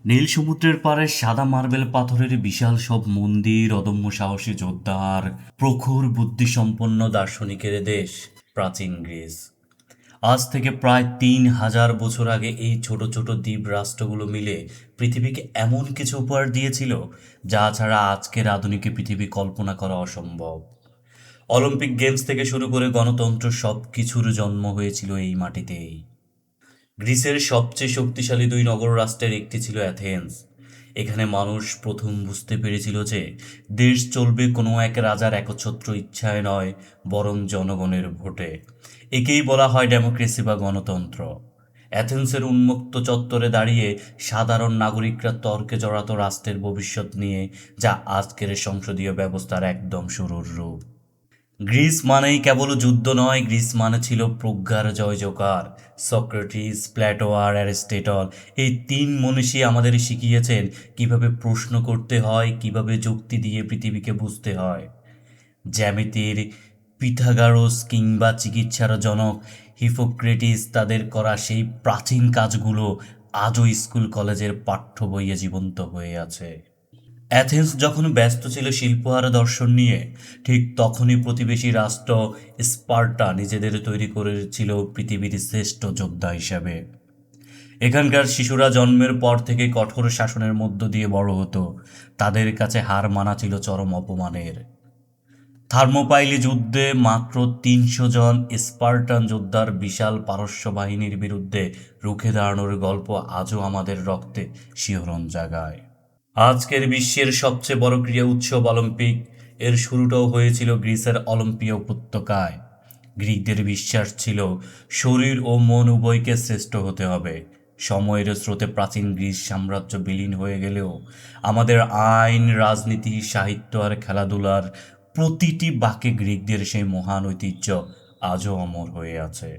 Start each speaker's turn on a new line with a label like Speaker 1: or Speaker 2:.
Speaker 1: নীল সমুদ্রের পাড়ে সাদা মার্বেল পাথরের বিশাল সব মন্দির, অদম্য সাহসী যোদ্ধা আর প্রখর বুদ্ধিসম্পন্ন দার্শনিকের দেশ প্রাচীন গ্রিস। আজ থেকে প্রায় ৩,০০০ বছর আগে এই ছোট ছোট দ্বীপ রাষ্ট্রগুলো মিলে পৃথিবীকে এমন কিছু উপহার দিয়েছিল যা ছাড়া আজকের আধুনিক পৃথিবী কল্পনা করা অসম্ভব। অলিম্পিক গেমস থেকে শুরু করে গণতন্ত্র, সব কিছুর জন্ম হয়েছিল এই মাটিতেই। গ্রিসের সবচেয়ে শক্তিশালী দুই নগর রাষ্ট্রের একটি ছিল অ্যাথেন্স। এখানে মানুষ প্রথম বুঝতে পেরেছিল যে দেশ চলবে কোনো এক রাজার একচ্ছত্র ইচ্ছায় নয়, বরং জনগণের ভোটে। একেই বলা হয় ডেমোক্রেসি বা গণতন্ত্র। অ্যাথেন্সের উন্মুক্ত চত্বরে দাঁড়িয়ে সাধারণ নাগরিকরা তর্কে জড়াতো রাষ্ট্রের ভবিষ্যৎ নিয়ে, যা আজকের সংসদীয় ব্যবস্থার একদম শুরুর রূপ। গ্রিস মানেই কেবল যুদ্ধ নয়, গ্রিস মানে ছিল প্রজ্ঞার জয়জয়কার। সক্রেটিস, প্লেটো আর অ্যারিস্টটল, এই তিন মনীষী আমাদের শিখিয়েছেন কিভাবে প্রশ্ন করতে হয়, কিভাবে যুক্তি দিয়ে পৃথিবীকে বুঝতে হয়। জ্যামিতির পিথাগোরাস কিংবা চিকিৎসার জনক হিপোক্রেটিস, তাদের করা সেই প্রাচীন কাজগুলো আজও স্কুল কলেজের পাঠ্য বইয়ে জীবন্ত হয়ে আছে। অ্যাথেন্স যখন ব্যস্ত ছিল শিল্প আর দর্শন নিয়ে, ঠিক তখনই প্রতিবেশী রাষ্ট্র স্পার্টা নিজেদের তৈরি করেছিল পৃথিবীর শ্রেষ্ঠ যোদ্ধা হিসাবে। এখানকার শিশুরা জন্মের পর থেকে কঠোর শাসনের মধ্য দিয়ে বড় হতো। তাদের কাছে হার মানা ছিল চরম অপমানের। থার্মোপাইলি যুদ্ধে মাত্র ৩০০ জন স্পার্টান যোদ্ধার বিশাল পারস্য বাহিনীর বিরুদ্ধে রুখে দাঁড়ানোর গল্প আজও আমাদের রক্তে শিহরণ জাগায়। আজকের বিশ্বের সবচেয়ে বড় ক্রীড়া উৎসব অলিম্পিক, এর শুরুটাও হয়েছিল গ্রিসের অলিম্পিয় উপত্যকায়। গ্রিকদের বিশ্বাস ছিল শরীর ও মন উভয়কে শ্রেষ্ঠ হতে হবে। সময়ের স্রোতে প্রাচীন গ্রিস সাম্রাজ্য বিলীন হয়ে গেলেও আমাদের আইন, রাজনীতি, সাহিত্য আর খেলাধুলার প্রতিটি বাঁকে গ্রিকদের সেই মহান ঐতিহ্য আজও অমর হয়ে আছে।